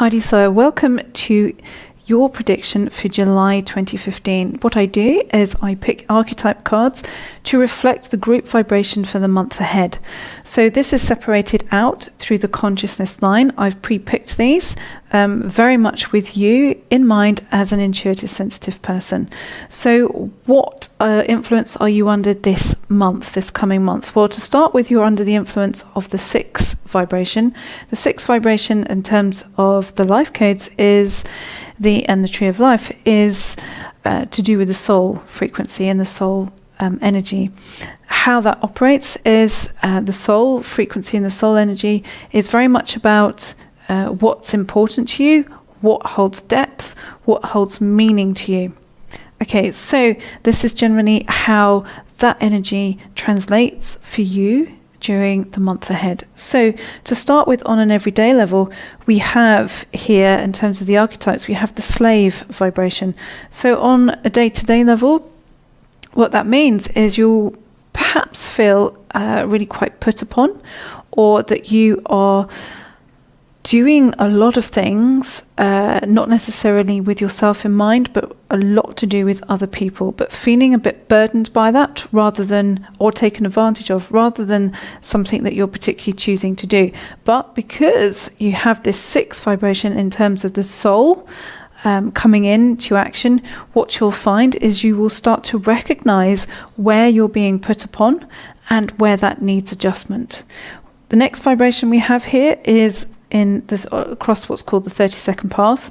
Heidi Sawyer, welcome to your prediction for July 2015. What I do is I pick archetype cards to reflect the group vibration for the month ahead. So this is separated out through the consciousness line. I've pre-picked these very much with you in mind as an intuitive sensitive person. So what influence are you under this month, this coming month? Well, to start with, you're under the influence of the 6th vibration. The 6th vibration in terms of the life codes is the tree of life is to do with the soul frequency and the soul energy. How that operates is the soul frequency and the soul energy is very much about what's important to you, what holds depth, what holds meaning to you. Okay, so this is generally how that energy translates for you during the month ahead. So to start with, on an everyday level, we have here, in terms of the archetypes, we have the slave vibration. So on a day-to-day level, what that means is you'll perhaps feel really quite put upon, or that you are doing a lot of things, not necessarily with yourself in mind, but a lot to do with other people, but feeling a bit burdened by that rather than, or taken advantage of, rather than something that you're particularly choosing to do. But because you have this 6th vibration in terms of the soul coming into action, what you'll find is you will start to recognize where you're being put upon and where that needs adjustment. The next vibration we have here is in this across what's called the 32nd path.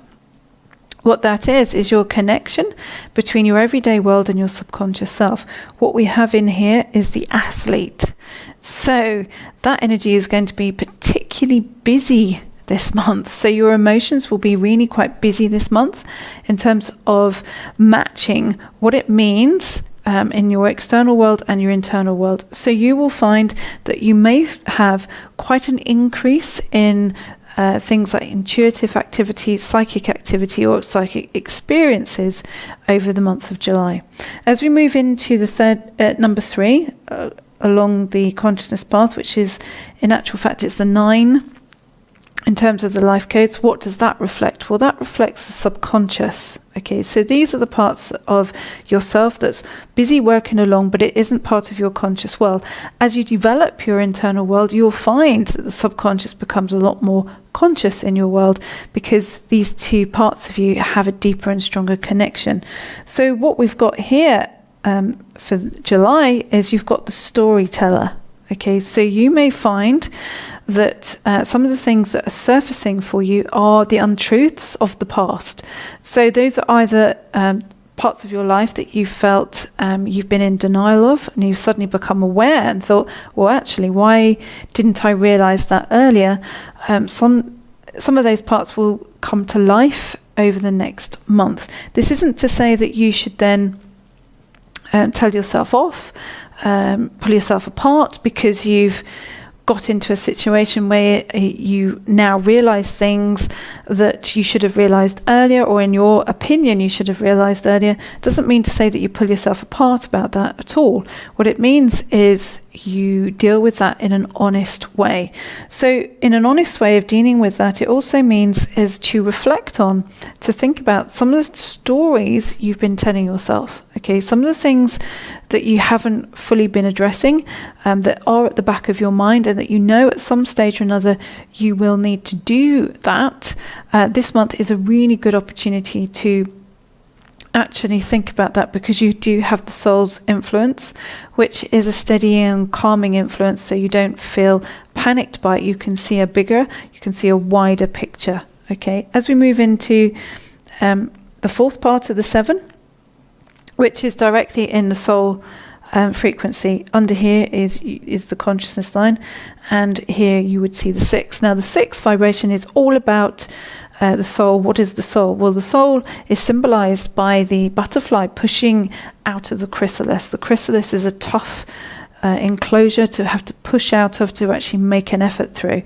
What that is your connection between your everyday world and your subconscious self. What we have in here is the athlete. So that energy is going to be particularly busy this month. So your emotions will be really quite busy this month in terms of matching what it means in your external world and your internal world. So you will find that you may have quite an increase in things like intuitive activity, psychic activity, or psychic experiences over the month of July. As we move into the number 3 along the consciousness path, which is in actual fact it's the 9 in terms of the life codes, what does that reflect? Well, that reflects the subconscious. Okay, so these are the parts of yourself that's busy working along, but it isn't part of your conscious world. As you develop your internal world, you'll find that the subconscious becomes a lot more conscious in your world, because these two parts of you have a deeper and stronger connection. So what we've got here for July is you've got the storyteller. Okay, so you may find that some of the things that are surfacing for you are the untruths of the past. So those are either parts of your life that you felt you've been in denial of, and you've suddenly become aware and thought, well, actually, why didn't I realize that earlier? Some of those parts will come to life over the next month. This isn't to say that you should then tell yourself off, pull yourself apart because you've got into a situation where you now realize things that you should have realized earlier, or in your opinion you should have realized earlier. Doesn't mean to say that you pull yourself apart about that at all. What it means is you deal with that in an honest way. So in an honest way of dealing with that, it also means is to reflect on, to think about some of the stories you've been telling yourself. Okay, some of the things that you haven't fully been addressing, that are at the back of your mind, and that you know at some stage or another you will need to do that. This month is a really good opportunity to actually think about that, because you do have the soul's influence, which is a steady and calming influence, so you don't feel panicked by it. You can see a wider picture. Okay, as we move into the 4th part of the 7, which is directly in the soul frequency. Under here is the consciousness line, and here you would see the 6. Now the 6th vibration is all about the soul. What is the soul? Well, the soul is symbolized by the butterfly pushing out of the chrysalis. The chrysalis is a tough enclosure to have to push out of, to actually make an effort through.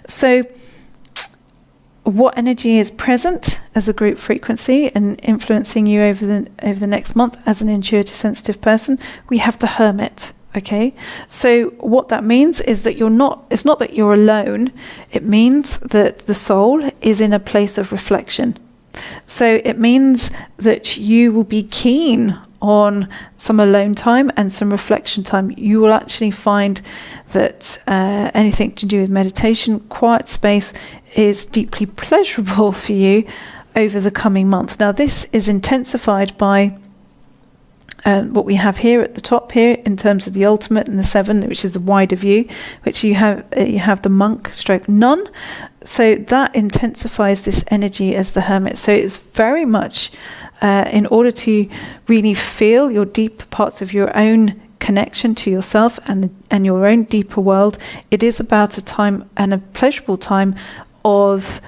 So what energy is present as a group frequency and influencing you over the next month as an intuitive sensitive person? We have the hermit. Okay, so what that means is that it's not that you're alone, it means that the soul is in a place of reflection. So it means that you will be keen on some alone time and some reflection time. You will actually find that anything to do with meditation, quiet space, is deeply pleasurable for you over the coming months. Now this is intensified by what we have here at the top here in terms of the ultimate and the 7, which is the wider view, which you have the monk stroke nun. So that intensifies this energy as the hermit. So it's very much in order to really feel your deep parts of your own connection to yourself and your own deeper world, it is about a time and a pleasurable time of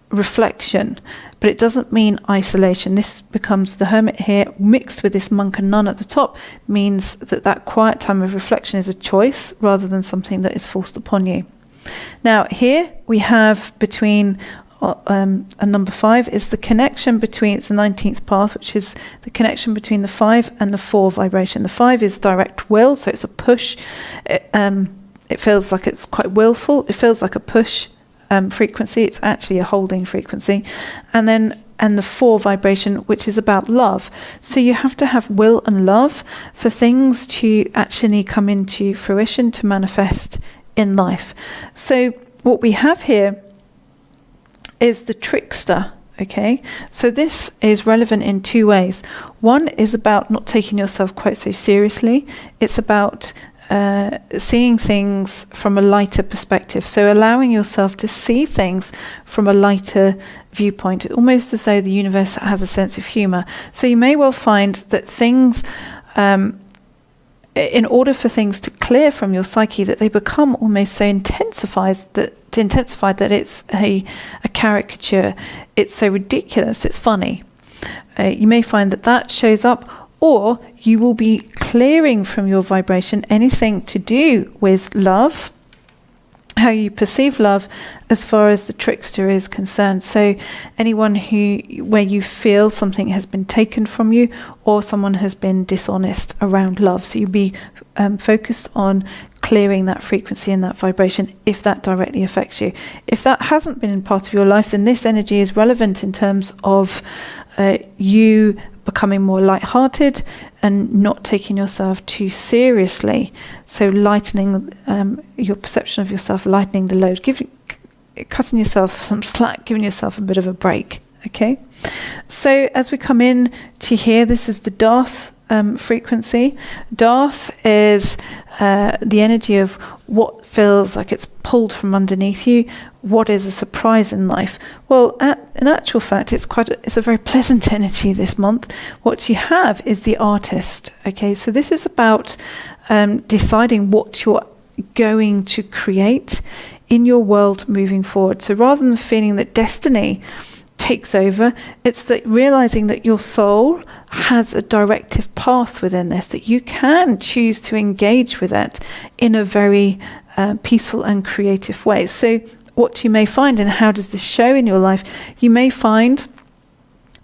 reflection. But it doesn't mean isolation. This becomes the hermit here mixed with this monk and nun at the top, means that quiet time of reflection is a choice rather than something that is forced upon you. Now here we have between a number 5 is the connection between, it's the 19th path, which is the connection between the 5 and the 4 vibration. The 5 is direct will, so it's a push. It feels like it's quite willful. It feels like a push frequency. It's actually a holding frequency. And the 4 vibration, which is about love. So you have to have will and love for things to actually come into fruition, to manifest in life. So what we have here is the trickster. Okay, so this is relevant in 2 ways. One is about not taking yourself quite so seriously. It's about seeing things from a lighter perspective. So allowing yourself to see things from a lighter viewpoint, almost as though the universe has a sense of humor. So you may well find that things, in order for things to clear from your psyche, that they become almost so intensified that it's a caricature. It's so ridiculous, it's funny. You may find that shows up, or you will be clearing from your vibration anything to do with love, how you perceive love as far as the trickster is concerned. So anyone where you feel something has been taken from you, or someone has been dishonest around love. So you'll be focused on clearing that frequency and that vibration if that directly affects you. If that hasn't been part of your life, then this energy is relevant in terms of you becoming more light-hearted and not taking yourself too seriously. So lightening your perception of yourself, lightening the load, cutting yourself some slack, giving yourself a bit of a break. Okay, so as we come in to here, this is the Darth frequency. Darth is the energy of what feels like it's pulled from underneath you. What is a surprise in life? Well, in actual fact, it's a very pleasant energy this month. What you have is the artist. Okay, so this is about deciding what you're going to create in your world moving forward. So rather than feeling that destiny takes over, it's that realizing that your soul has a directive path within this, that you can choose to engage with it in a very peaceful and creative way. So what you may find, and how does this show in your life, you may find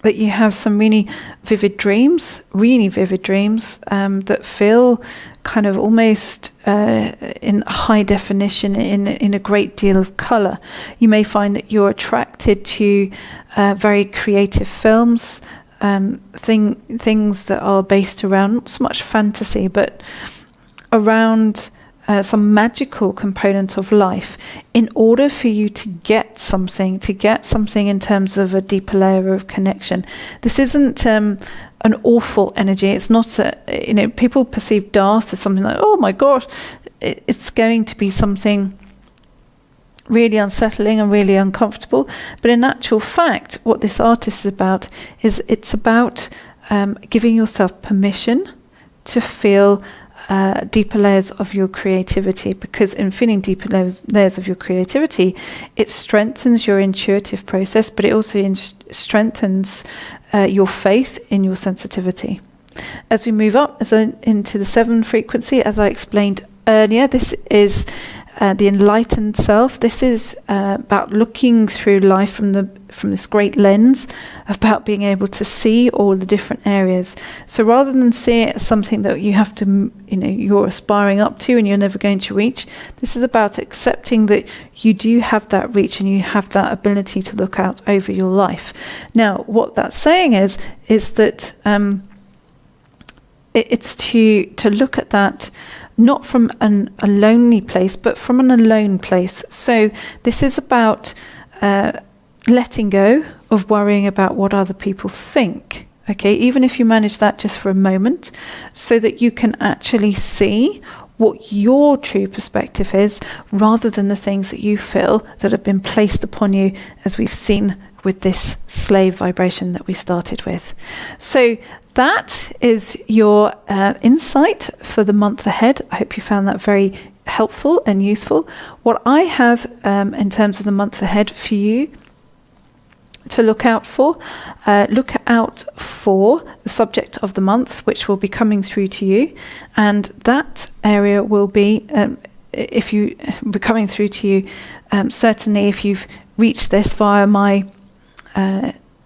that you have some really vivid dreams that feel kind of almost in high definition, in a great deal of color. You may find that you're attracted to very creative films, things that are based around not so much fantasy, but around some magical component of life, in order for you to get something in terms of a deeper layer of connection. This isn't an awful energy. It's not people perceive Darth as something like, oh my gosh, it's going to be something really unsettling and really uncomfortable. But in actual fact, what this artist is about is it's about giving yourself permission to feel deeper layers of your creativity, because in feeling deeper layers of your creativity, it strengthens your intuitive process, but it also strengthens your faith in your sensitivity. As we move up into the 7 frequency, as I explained earlier, this is the enlightened self. This is about looking through life from this great lens, about being able to see all the different areas. So rather than see it as something that you have to, you're aspiring up to and you're never going to reach, this is about accepting that you do have that reach and you have that ability to look out over your life. Now, what that's saying is that it's to look at that not from a lonely place, but from an alone place. So this is about letting go of worrying about what other people think. Okay, even if you manage that just for a moment, so that you can actually see what your true perspective is, rather than the things that you feel that have been placed upon you, as we've seen with this slave vibration that we started with. So that is your insight for the month ahead. I hope you found that very helpful and useful. What I have in terms of the month ahead for you to look out for the subject of the month, which will be coming through to you, and that area will be coming through to you certainly if you've reached this via my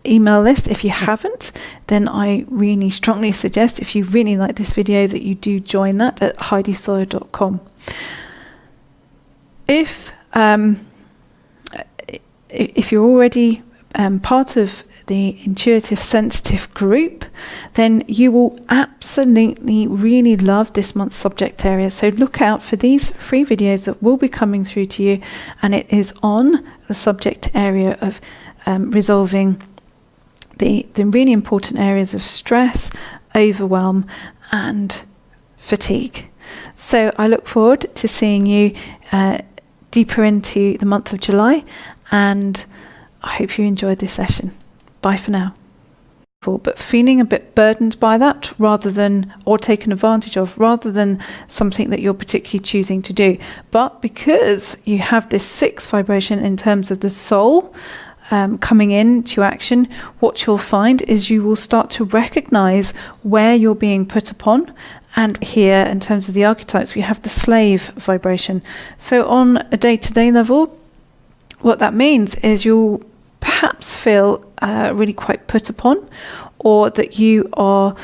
email list. If you haven't, then I really strongly suggest, if you really like this video, that you do join that at heidisawyer.com. If you're already part of the intuitive sensitive group, then you will absolutely really love this month's subject area. So look out for these free videos that will be coming through to you, and it is on the subject area of resolving the really important areas of stress, overwhelm and fatigue. So I look forward to seeing you deeper into the month of July, and I hope you enjoyed this session. Bye for now. But feeling a bit burdened by that, or taken advantage of, rather than something that you're particularly choosing to do. But because you have this 6th vibration in terms of the soul coming into action, what you'll find is you will start to recognize where you're being put upon. And here, in terms of the archetypes, we have the slave vibration. So on a day-to-day level, what that means is you'll perhaps feel really quite put upon, or that you are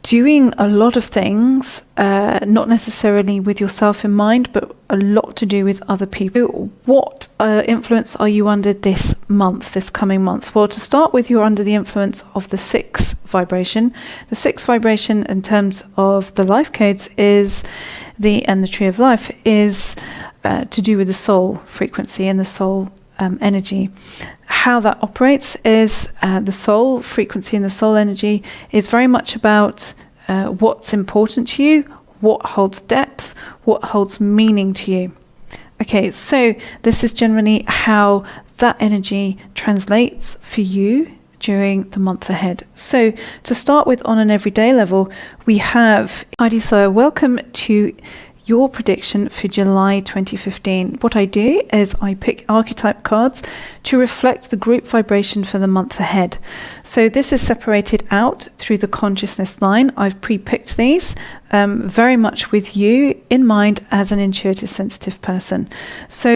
doing a lot of things, not necessarily with yourself in mind, but a lot to do with other people. What influence are you under this month, this coming month? Well, to start with, you're under the influence of the 6th vibration. The 6th vibration in terms of the life codes and the tree of life is to do with the soul frequency and the soul energy. How that operates is the soul frequency and the soul energy is very much about what's important to you, what holds depth, what holds meaning to you. Okay, so this is generally how that energy translates for you during the month ahead. So to start with, on an everyday level, we have Heidi Sawyer. Welcome to your prediction for July 2015. What I do is I pick archetype cards to reflect the group vibration for the month ahead. So this is separated out through the consciousness line. I've pre-picked these very much with you in mind as an intuitive sensitive person. So